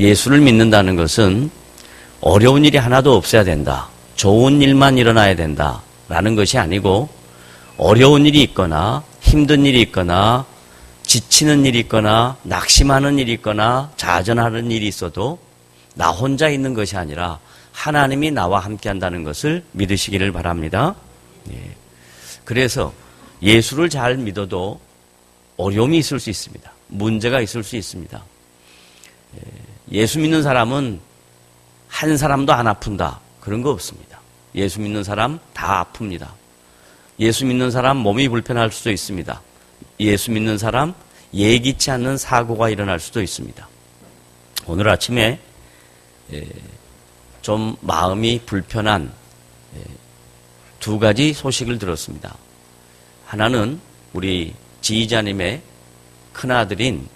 예수를 믿는다는 것은 어려운 일이 하나도 없어야 된다, 좋은 일만 일어나야 된다라는 것이 아니고, 어려운 일이 있거나 힘든 일이 있거나 지치는 일이 있거나 낙심하는 일이 있거나 좌절하는 일이 있어도 나 혼자 있는 것이 아니라 하나님이 나와 함께 한다는 것을 믿으시기를 바랍니다. 예. 그래서 예수를 잘 믿어도 어려움이 있을 수 있습니다. 문제가 있을 수 있습니다. 예수 믿는 사람은 한 사람도 안 아픈다, 그런 거 없습니다. 예수 믿는 사람 다 아픕니다. 예수 믿는 사람 몸이 불편할 수도 있습니다. 예수 믿는 사람 예기치 않는 사고가 일어날 수도 있습니다. 오늘 아침에 좀 마음이 불편한 두 가지 소식을 들었습니다. 하나는 우리 지휘자님의 큰아들인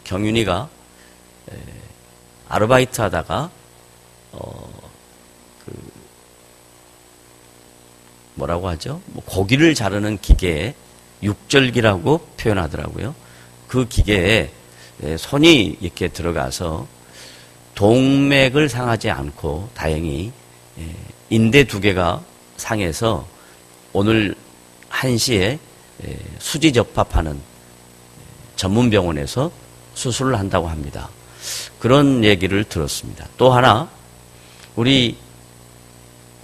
경윤이가 아르바이트 하다가 뭐라고 하죠? 고기를 자르는 기계에, 육절기라고 표현하더라고요. 그 기계에 손이 이렇게 들어가서 동맥을 상하지 않고 다행히 인대 2개가 상해서 오늘 1시에 수지 접합하는 전문 병원에서 수술을 한다고 합니다. 그런 얘기를 들었습니다. 또 하나, 우리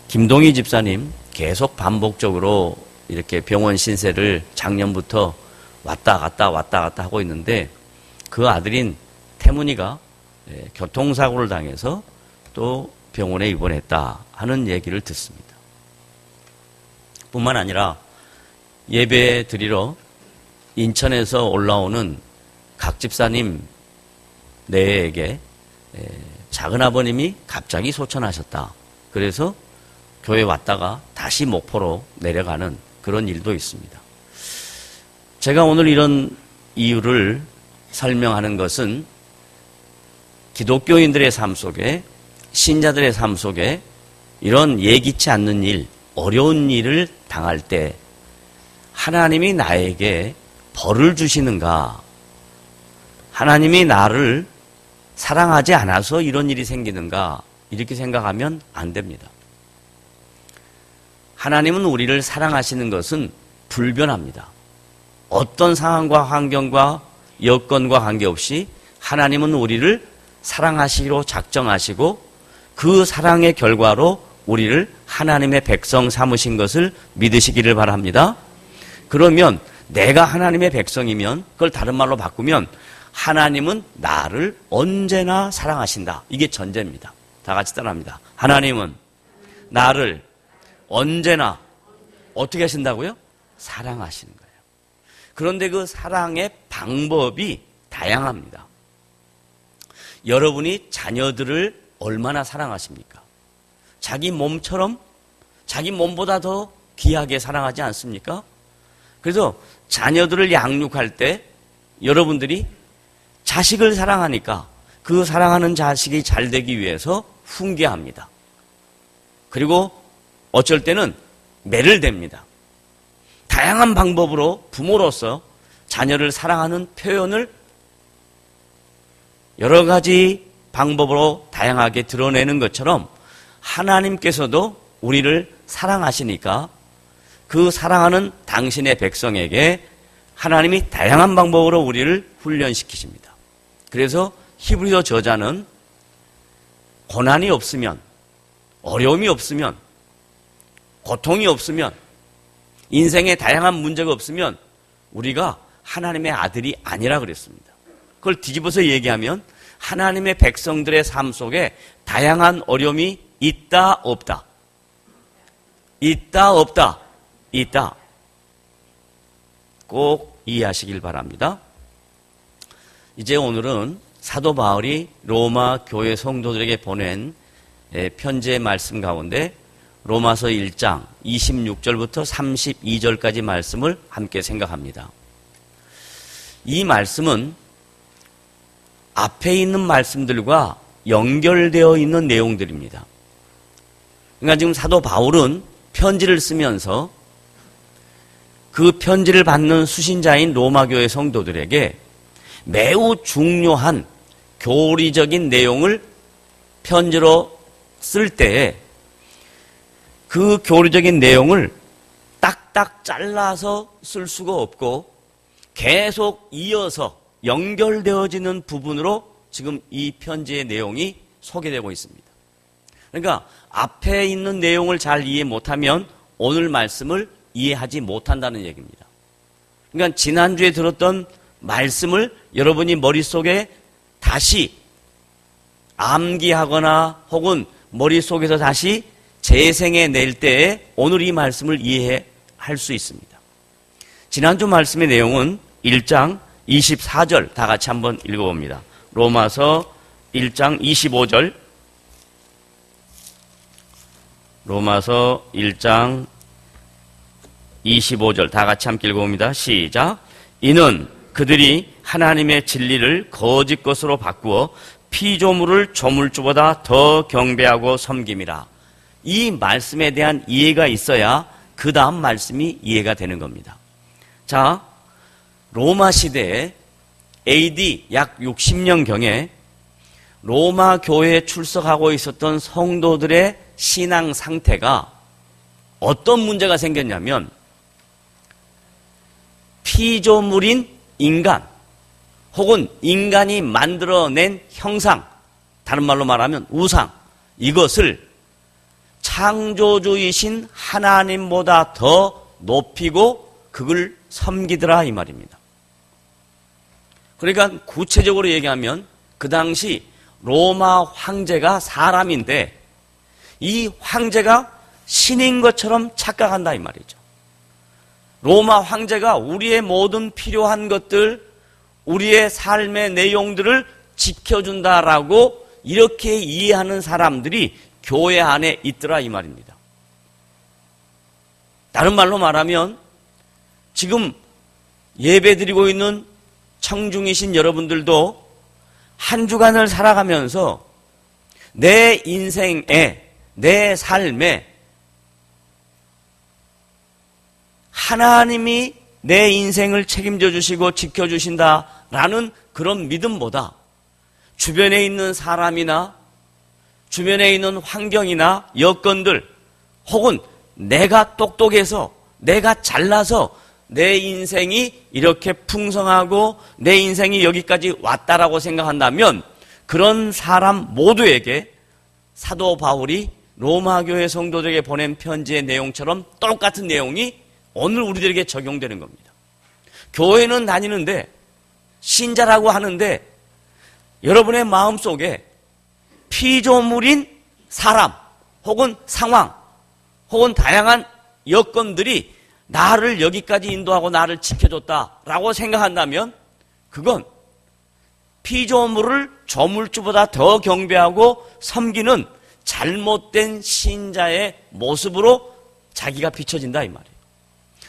김동희 집사님 계속 반복적으로 이렇게 병원 신세를 작년부터 왔다 갔다 하고 있는데, 그 아들인 태문이가 교통사고를 당해서 또 병원에 입원했다 하는 얘기를 듣습니다. 뿐만 아니라 예배 드리러 인천에서 올라오는 각 집사님 내에게 작은아버님이 갑자기 소천하셨다, 그래서 교회 왔다가 다시 목포로 내려가는 그런 일도 있습니다. 제가 오늘 이런 이유를 설명하는 것은 기독교인들의 삶 속에, 신자들의 삶 속에 이런 예기치 않는 일, 어려운 일을 당할 때 하나님이 나에게 벌을 주시는가, 하나님이 나를 사랑하지 않아서 이런 일이 생기는가, 이렇게 생각하면 안 됩니다. 하나님은 우리를 사랑하시는 것은 불변합니다. 어떤 상황과 환경과 여건과 관계없이 하나님은 우리를 사랑하시기로 작정하시고 그 사랑의 결과로 우리를 하나님의 백성 삼으신 것을 믿으시기를 바랍니다. 그러면 내가 하나님의 백성이면, 그걸 다른 말로 바꾸면 하나님은 나를 언제나 사랑하신다. 이게 전제입니다. 다 같이 따라합니다. 하나님은 나를 언제나 어떻게 하신다고요? 사랑하시는 거예요. 그런데 그 사랑의 방법이 다양합니다. 여러분이 자녀들을 얼마나 사랑하십니까? 자기 몸처럼, 자기 몸보다 더 귀하게 사랑하지 않습니까? 그래서 자녀들을 양육할 때 여러분들이 자식을 사랑하니까 그 사랑하는 자식이 잘 되기 위해서 훈계합니다. 그리고 어쩔 때는 매를 댑니다. 다양한 방법으로 부모로서 자녀를 사랑하는 표현을 여러 가지 방법으로 다양하게 드러내는 것처럼 하나님께서도 우리를 사랑하시니까 그 사랑하는 당신의 백성에게 하나님이 다양한 방법으로 우리를 훈련시키십니다. 그래서 히브리서 저자는 고난이 없으면, 어려움이 없으면, 고통이 없으면, 인생에 다양한 문제가 없으면 우리가 하나님의 아들이 아니라 그랬습니다. 그걸 뒤집어서 얘기하면 하나님의 백성들의 삶 속에 다양한 어려움이 있다, 없다? 있다, 없다? 있다. 꼭 이해하시길 바랍니다. 이제 오늘은 사도 바울이 로마 교회 성도들에게 보낸 편지의 말씀 가운데 로마서 1장 26절부터 32절까지 말씀을 함께 생각합니다. 이 말씀은 앞에 있는 말씀들과 연결되어 있는 내용들입니다. 그러니까 지금 사도 바울은 편지를 쓰면서 그 편지를 받는 수신자인 로마 교회 성도들에게 매우 중요한 교리적인 내용을 편지로 쓸 때에 그 교리적인 내용을 딱딱 잘라서 쓸 수가 없고 계속 이어서 연결되어지는 부분으로 지금 이 편지의 내용이 소개되고 있습니다. 그러니까 앞에 있는 내용을 잘 이해 못하면 오늘 말씀을 이해하지 못한다는 얘기입니다. 그러니까 지난주에 들었던 말씀을 여러분이 머릿속에 다시 암기하거나 혹은 머릿속에서 다시 재생해낼 때에 오늘 이 말씀을 이해할 수 있습니다. 지난주 말씀의 내용은 1장 24절 다 같이 한번 읽어봅니다. 로마서 1장 25절, 로마서 1장 25절 다 같이 함께 읽어봅니다. 시작. 이는 그들이 하나님의 진리를 거짓 것으로 바꾸어 피조물을 조물주보다 더 경배하고 섬김이라. 이 말씀에 대한 이해가 있어야 그 다음 말씀이 이해가 되는 겁니다. 자, 로마 시대에 AD 약 60년경에 로마 교회에 출석하고 있었던 성도들의 신앙 상태가 어떤 문제가 생겼냐면 피조물인 인간 혹은 인간이 만들어낸 형상, 다른 말로 말하면 우상, 이것을 창조주이신 하나님보다 더 높이고 그걸 섬기더라 이 말입니다. 그러니까 구체적으로 얘기하면 그 당시 로마 황제가 사람인데 이 황제가 신인 것처럼 착각한다 이 말이죠. 로마 황제가 우리의 모든 필요한 것들, 우리의 삶의 내용들을 지켜준다라고 이렇게 이해하는 사람들이 교회 안에 있더라 이 말입니다. 다른 말로 말하면 지금 예배드리고 있는 청중이신 여러분들도 한 주간을 살아가면서 내 인생에, 내 삶에 하나님이 내 인생을 책임져 주시고 지켜주신다라는 그런 믿음보다 주변에 있는 사람이나 주변에 있는 환경이나 여건들 혹은 내가 똑똑해서 내가 잘나서 내 인생이 이렇게 풍성하고 내 인생이 여기까지 왔다라고 생각한다면 그런 사람 모두에게 사도 바울이 로마 교회 성도들에게 보낸 편지의 내용처럼 똑같은 내용이 오늘 우리들에게 적용되는 겁니다. 교회는 다니는데 신자라고 하는데 여러분의 마음속에 피조물인 사람 혹은 상황 혹은 다양한 여건들이 나를 여기까지 인도하고 나를 지켜줬다라고 생각한다면 그건 피조물을 조물주보다 더 경배하고 섬기는 잘못된 신자의 모습으로 자기가 비춰진다 이 말이에요.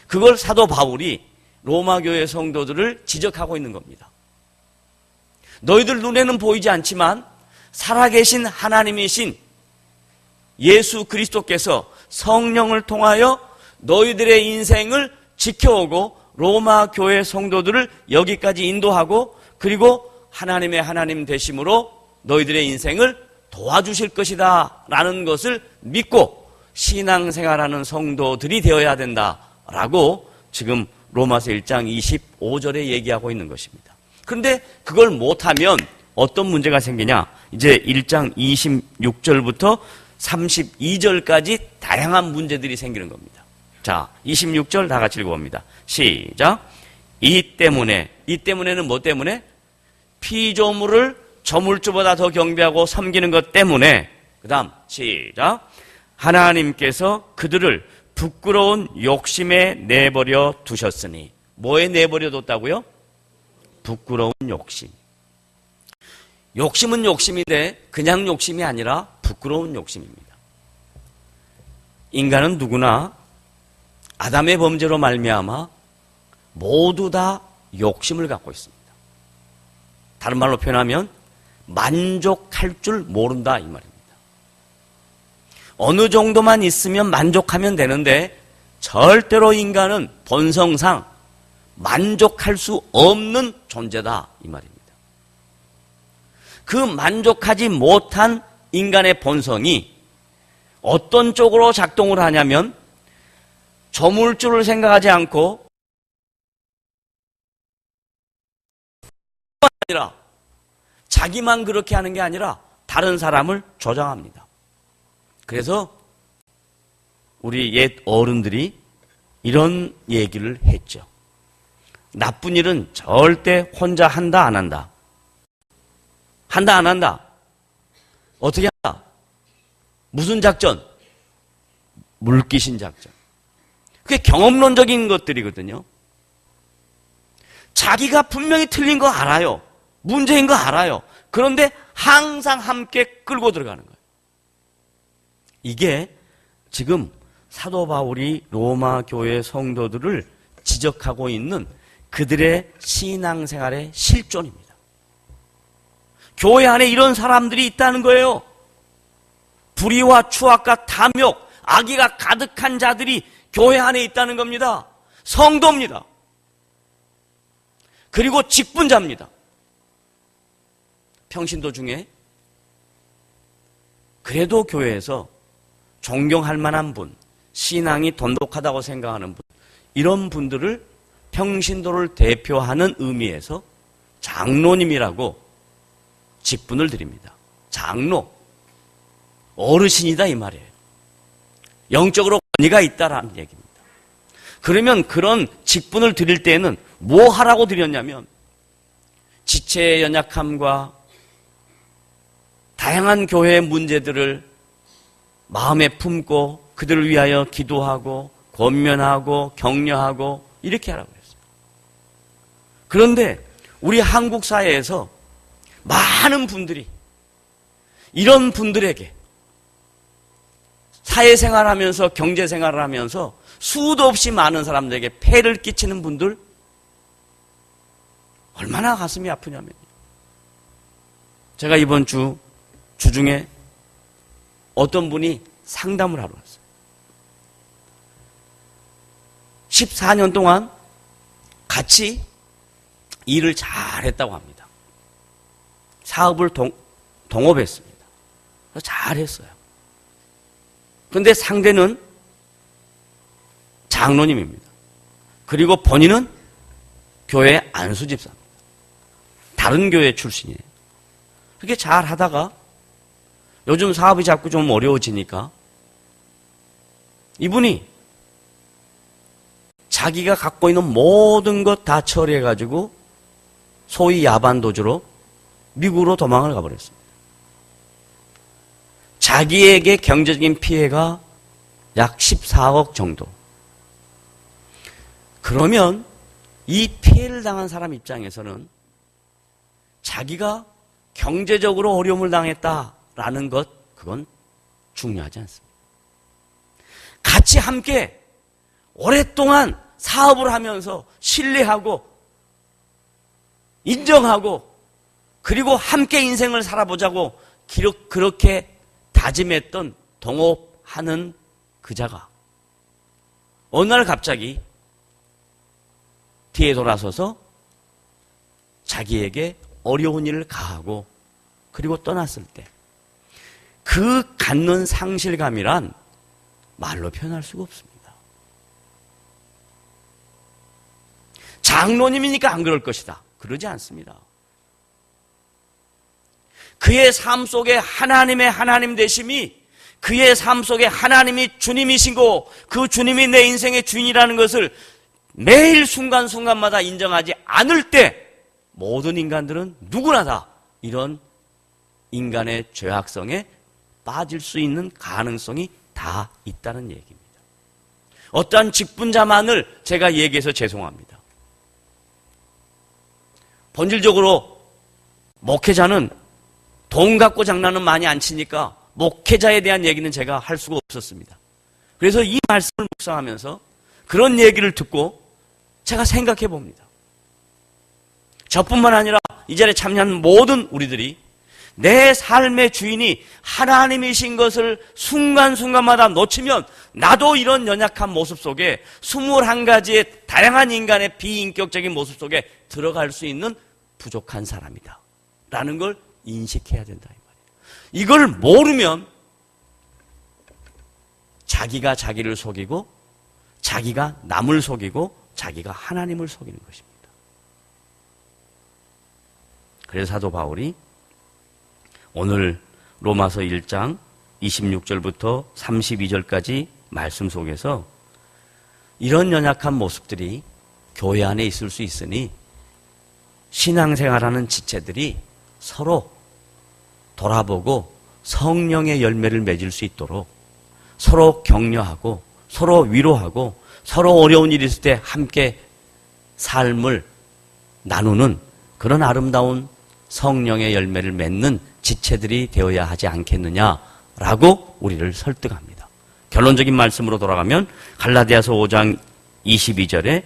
그걸 사도 바울이 로마 교회 성도들을 지적하고 있는 겁니다. 너희들 눈에는 보이지 않지만 살아계신 하나님이신 예수 그리스도께서 성령을 통하여 너희들의 인생을 지켜오고 로마 교회 성도들을 여기까지 인도하고 그리고 하나님의 하나님 되심으로 너희들의 인생을 도와주실 것이다 라는 것을 믿고 신앙생활하는 성도들이 되어야 된다라고 지금 로마서 1장 25절에 얘기하고 있는 것입니다. 그런데 그걸 못하면 어떤 문제가 생기냐? 이제 1장 26절부터 32절까지 다양한 문제들이 생기는 겁니다. 자, 26절 다 같이 읽어봅니다. 시작. 이 때문에는 뭐 때문에? 피조물을 저물주보다 더 경배하고 섬기는 것 때문에. 그 다음 시작. 하나님께서 그들을 부끄러운 욕심에 내버려 두셨으니. 뭐에 내버려 뒀다고요? 부끄러운 욕심. 욕심은 욕심인데 그냥 욕심이 아니라 부끄러운 욕심입니다. 인간은 누구나 아담의 범죄로 말미암아 모두 다 욕심을 갖고 있습니다. 다른 말로 표현하면 만족할 줄 모른다 이 말입니다. 어느 정도만 있으면 만족하면 되는데 절대로 인간은 본성상 만족할 수 없는 존재다 이 말입니다. 그 만족하지 못한 인간의 본성이 어떤 쪽으로 작동을 하냐면 저물줄을 생각하지 않고 아니라 자기만 그렇게 하는 게 아니라 다른 사람을 조장합니다. 그래서 우리 옛 어른들이 이런 얘기를 했죠. 나쁜 일은 절대 혼자 한다 안 한다. 한다 안 한다. 어떻게 한다? 무슨 작전? 물귀신 작전. 그게 경험론적인 것들이거든요. 자기가 분명히 틀린 거 알아요. 문제인 거 알아요. 그런데 항상 함께 끌고 들어가는 거예요. 이게 지금 사도 바울이 로마 교회 성도들을 지적하고 있는 그들의 신앙생활의 실존입니다. 교회 안에 이런 사람들이 있다는 거예요. 불의와 추악과 탐욕, 악의가 가득한 자들이 교회 안에 있다는 겁니다. 성도입니다. 그리고 직분자입니다. 평신도 중에 그래도 교회에서 존경할 만한 분, 신앙이 돈독하다고 생각하는 분, 이런 분들을 평신도를 대표하는 의미에서 장로님이라고 직분을 드립니다. 장로, 어르신이다 이 말이에요. 영적으로 권위가 있다라는 얘기입니다. 그러면 그런 직분을 드릴 때에는 뭐 하라고 드렸냐면 지체의 연약함과 다양한 교회의 문제들을 마음에 품고 그들을 위하여 기도하고 권면하고 격려하고 이렇게 하라고 했어요. 그런데 우리 한국 사회에서 많은 분들이 이런 분들에게 사회생활하면서 경제생활을 하면서 수도 없이 많은 사람들에게 폐를 끼치는 분들 얼마나 가슴이 아프냐면요. 제가 이번 주중에 어떤 분이 상담을 하러 왔어요. 14년 동안 같이 일을 잘했다고 합니다. 사업을 동업했습니다. 잘했어요. 그런데 상대는 장로님입니다. 그리고 본인은 교회 안수집사입니다. 다른 교회 출신이에요. 그렇게 잘 하다가 요즘 사업이 자꾸 좀 어려워지니까 이분이 자기가 갖고 있는 모든 것 다 처리해가지고 소위 야반도주로 미국으로 도망을 가버렸습니다. 자기에게 경제적인 피해가 약 14억 정도. 그러면 이 피해를 당한 사람 입장에서는 자기가 경제적으로 어려움을 당했다라는 것, 그건 중요하지 않습니다. 같이 함께 오랫동안 사업을 하면서 신뢰하고 인정하고 그리고 함께 인생을 살아보자고 그렇게 다짐했던 동업하는 그자가 어느 날 갑자기 뒤에 돌아서서 자기에게 어려운 일을 가하고 그리고 떠났을 때 그 갖는 상실감이란 말로 표현할 수가 없습니다. 장로님이니까 안 그럴 것이다. 그러지 않습니다. 그의 삶 속에 하나님의 하나님 되심이 그의 삶 속에 하나님이 주님이시고 그 주님이 내 인생의 주인이라는 것을 매일 순간순간마다 인정하지 않을 때 모든 인간들은 누구나 다 이런 인간의 죄악성에 빠질 수 있는 가능성이 다 있다는 얘기입니다. 어떠한 직분자만을 제가 얘기해서 죄송합니다. 본질적으로 목회자는 돈 갖고 장난은 많이 안 치니까 목회자에 대한 얘기는 제가 할 수가 없었습니다. 그래서 이 말씀을 묵상하면서 그런 얘기를 듣고 제가 생각해 봅니다. 저뿐만 아니라 이 자리에 참여한 모든 우리들이 내 삶의 주인이 하나님이신 것을 순간순간마다 놓치면 나도 이런 연약한 모습 속에 21가지의 다양한 인간의 비인격적인 모습 속에 들어갈 수 있는 부족한 사람이다 라는 걸 인식해야 된다 이 말이에요. 이걸 모르면 자기가 자기를 속이고 자기가 남을 속이고 자기가 하나님을 속이는 것입니다. 그래서 사도 바울이 오늘 로마서 1장 26절부터 32절까지 말씀 속에서 이런 연약한 모습들이 교회 안에 있을 수 있으니 신앙생활하는 지체들이 서로 돌아보고 성령의 열매를 맺을 수 있도록 서로 격려하고 서로 위로하고 서로 어려운 일이 있을 때 함께 삶을 나누는 그런 아름다운 성령의 열매를 맺는 지체들이 되어야 하지 않겠느냐라고 우리를 설득합니다. 결론적인 말씀으로 돌아가면 갈라디아서 5장 22절에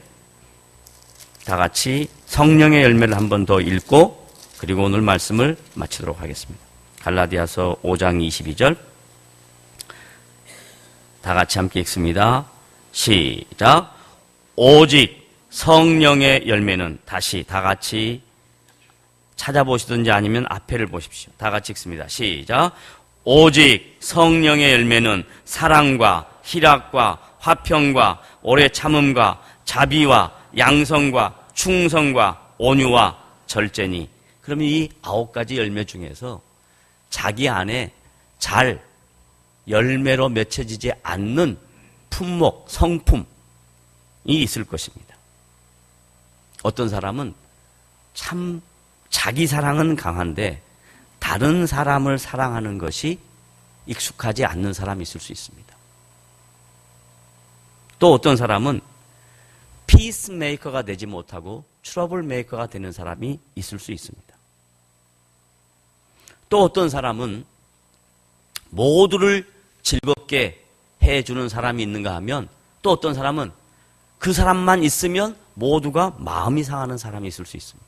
다 같이 성령의 열매를 한 번 더 읽고 그리고 오늘 말씀을 마치도록 하겠습니다. 갈라디아서 5장 22절 다 같이 함께 읽습니다. 시작. 오직 성령의 열매는 다시 다 같이 찾아보시든지 아니면 앞에를 보십시오. 다 같이 읽습니다. 시작. 오직 성령의 열매는 사랑과 희락과 화평과 오래 참음과 자비와 양성과 충성과 온유와 절제니. 그러면 이 9가지 열매 중에서 자기 안에 잘 열매로 맺혀지지 않는 품목, 성품이 있을 것입니다. 어떤 사람은 참 자기 사랑은 강한데 다른 사람을 사랑하는 것이 익숙하지 않는 사람이 있을 수 있습니다. 또 어떤 사람은 피스메이커가 되지 못하고 트러블 메이커가 되는 사람이 있을 수 있습니다. 또 어떤 사람은 모두를 즐겁게 해주는 사람이 있는가 하면 또 어떤 사람은 그 사람만 있으면 모두가 마음이 상하는 사람이 있을 수 있습니다.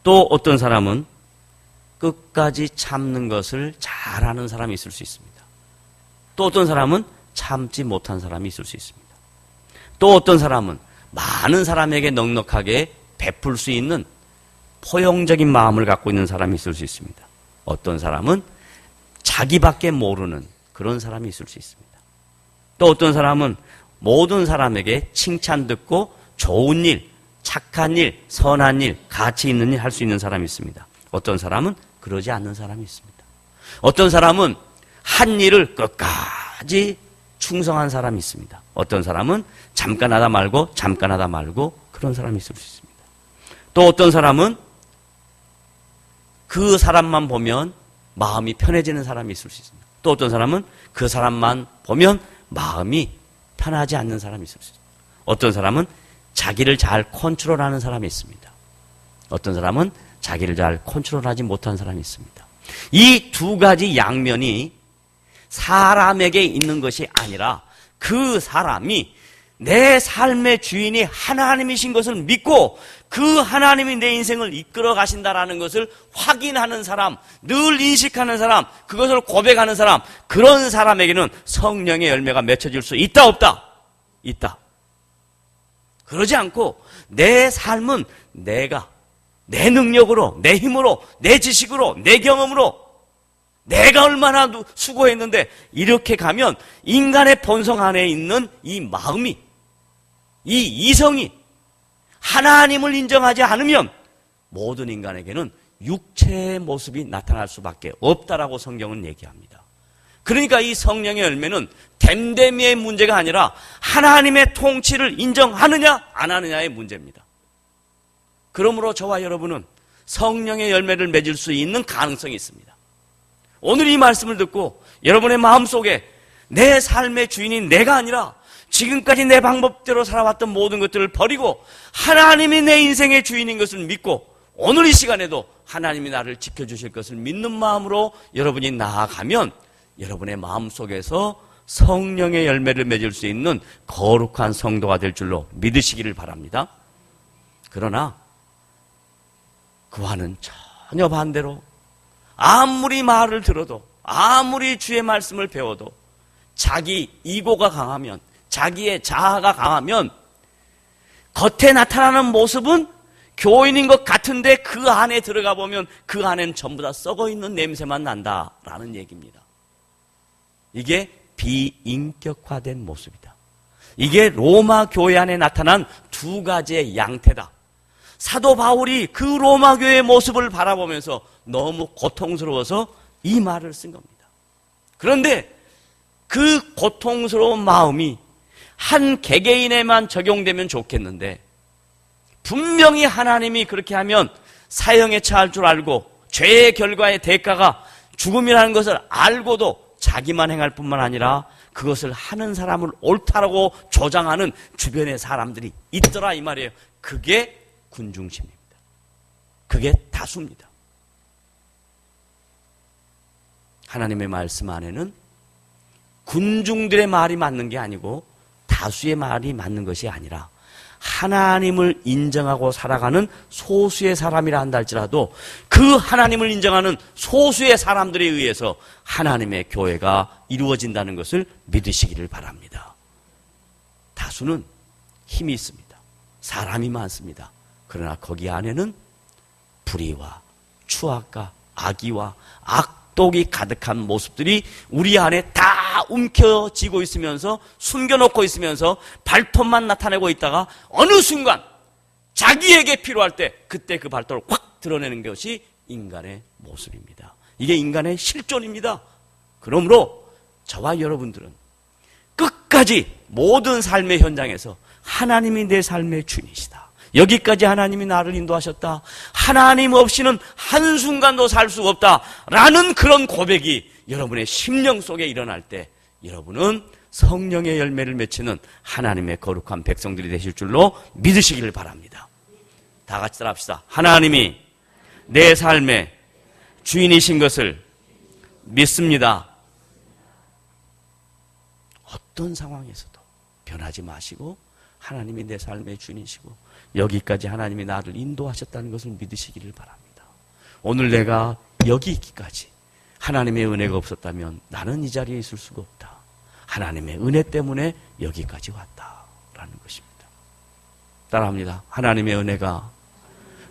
또 어떤 사람은 끝까지 참는 것을 잘하는 사람이 있을 수 있습니다. 또 어떤 사람은 참지 못한 사람이 있을 수 있습니다. 또 어떤 사람은 많은 사람에게 넉넉하게 베풀 수 있는 포용적인 마음을 갖고 있는 사람이 있을 수 있습니다. 어떤 사람은 자기밖에 모르는 그런 사람이 있을 수 있습니다. 또 어떤 사람은 모든 사람에게 칭찬 듣고 좋은 일, 착한 일, 선한 일, 가치 있는 일 할 수 있는 사람이 있습니다. 어떤 사람은 그러지 않는 사람이 있습니다. 어떤 사람은 한 일을 끝까지 충성한 사람이 있습니다. 어떤 사람은 잠깐 하다 말고 그런 사람이 있을 수 있습니다. 또 어떤 사람은 그 사람만 보면 마음이 편해지는 사람이 있을 수 있습니다. 또 어떤 사람은 그 사람만 보면 마음이 편하지 않는 사람이 있을 수 있습니다. 어떤 사람은 자기를 잘 컨트롤하는 사람이 있습니다. 어떤 사람은 자기를 잘 컨트롤하지 못한 사람이 있습니다. 이 두 가지 양면이 사람에게 있는 것이 아니라 그 사람이 내 삶의 주인이 하나님이신 것을 믿고 그 하나님이 내 인생을 이끌어 가신다라는 것을 확인하는 사람, 늘 인식하는 사람, 그것을 고백하는 사람, 그런 사람에게는 성령의 열매가 맺혀질 수 있다 없다? 있다. 그러지 않고 내 삶은 내가 내 능력으로, 내 힘으로, 내 지식으로, 내 경험으로 내가 얼마나 수고했는데 이렇게 가면 인간의 본성 안에 있는 이 마음이, 이 이성이 하나님을 인정하지 않으면 모든 인간에게는 육체의 모습이 나타날 수밖에 없다라고 성경은 얘기합니다. 그러니까 이 성령의 열매는 댐댐이의 문제가 아니라 하나님의 통치를 인정하느냐 안 하느냐의 문제입니다. 그러므로 저와 여러분은 성령의 열매를 맺을 수 있는 가능성이 있습니다. 오늘 이 말씀을 듣고 여러분의 마음속에 내 삶의 주인인 내가 아니라 지금까지 내 방법대로 살아왔던 모든 것들을 버리고 하나님이 내 인생의 주인인 것을 믿고 오늘 이 시간에도 하나님이 나를 지켜주실 것을 믿는 마음으로 여러분이 나아가면 여러분의 마음속에서 성령의 열매를 맺을 수 있는 거룩한 성도가 될 줄로 믿으시기를 바랍니다. 그러나 그와는 전혀 반대로 아무리 말을 들어도 아무리 주의 말씀을 배워도 자기 이고가 강하면 자기의 자아가 강하면 겉에 나타나는 모습은 교인인 것 같은데 그 안에 들어가 보면 그 안에는 전부 다 썩어 있는 냄새만 난다라는 얘기입니다. 이게 비인격화된 모습이다. 이게 로마 교회 안에 나타난 두 가지의 양태다. 사도 바울이 그 로마 교회의 모습을 바라보면서 너무 고통스러워서 이 말을 쓴 겁니다. 그런데 그 고통스러운 마음이 한 개개인에만 적용되면 좋겠는데 분명히 하나님이 그렇게 하면 사형에 처할 줄 알고 죄의 결과의 대가가 죽음이라는 것을 알고도 자기만 행할 뿐만 아니라 그것을 하는 사람을 옳다라고 조장하는 주변의 사람들이 있더라 이 말이에요. 그게 군중심입니다. 그게 다수입니다. 하나님의 말씀 안에는 군중들의 말이 맞는 게 아니고 다수의 말이 맞는 것이 아니라 하나님을 인정하고 살아가는 소수의 사람이라 한다 할지라도 그 하나님을 인정하는 소수의 사람들에 의해서 하나님의 교회가 이루어진다는 것을 믿으시기를 바랍니다. 다수는 힘이 있습니다. 사람이 많습니다. 그러나 거기 안에는 불의와 추악과 악의와 악독이 가득한 모습들이 우리 안에 다 움켜쥐고 있으면서 숨겨놓고 있으면서 발톱만 나타내고 있다가 어느 순간 자기에게 필요할 때 그때 그 발톱을 확 드러내는 것이 인간의 모습입니다. 이게 인간의 실존입니다. 그러므로 저와 여러분들은 끝까지 모든 삶의 현장에서 하나님이 내 삶의 주인이시다. 여기까지 하나님이 나를 인도하셨다. 하나님 없이는 한순간도 살 수 없다. 라는 그런 고백이 여러분의 심령 속에 일어날 때 여러분은 성령의 열매를 맺히는 하나님의 거룩한 백성들이 되실 줄로 믿으시기를 바랍니다. 다 같이 따라합시다. 하나님이 내 삶의 주인이신 것을 믿습니다. 어떤 상황에서도 변하지 마시고 하나님이 내 삶의 주인이시고 여기까지 하나님이 나를 인도하셨다는 것을 믿으시기를 바랍니다. 오늘 내가 여기 있기까지 하나님의 은혜가 없었다면 나는 이 자리에 있을 수가 없다. 하나님의 은혜 때문에 여기까지 왔다라는 것입니다. 따라합니다. 하나님의 은혜가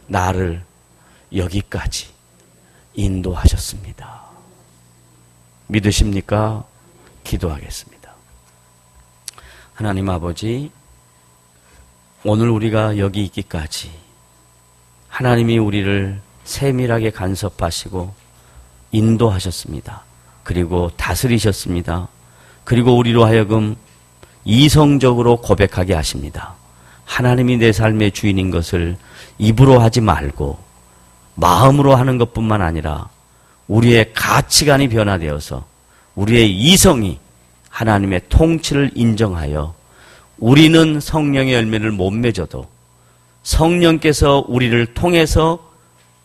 나를 여기까지 인도하셨습니다. 믿으십니까? 기도하겠습니다. 하나님 아버지, 오늘 우리가 여기 있기까지 하나님이 우리를 세밀하게 간섭하시고 인도하셨습니다. 그리고 다스리셨습니다. 그리고 우리로 하여금 이성적으로 고백하게 하십니다. 하나님이 내 삶의 주인인 것을 입으로 하지 말고 마음으로 하는 것뿐만 아니라 우리의 가치관이 변화되어서 우리의 이성이 하나님의 통치를 인정하여 우리는 성령의 열매를 못 맺어도 성령께서 우리를 통해서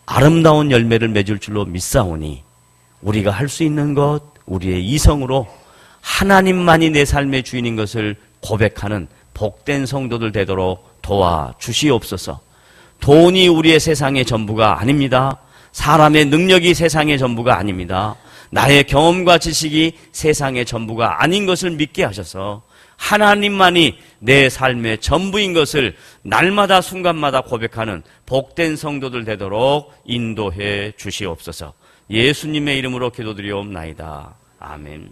아름다운 열매를 맺을 줄로 믿사오니 우리가 할 수 있는 것, 우리의 이성으로 하나님만이 내 삶의 주인인 것을 고백하는 복된 성도들 되도록 도와주시옵소서. 돈이 우리의 세상의 전부가 아닙니다. 사람의 능력이 세상의 전부가 아닙니다. 나의 경험과 지식이 세상의 전부가 아닌 것을 믿게 하셔서 하나님만이 내 삶의 전부인 것을 날마다 순간마다 고백하는 복된 성도들 되도록 인도해 주시옵소서. 예수님의 이름으로 기도드리옵나이다. 아멘.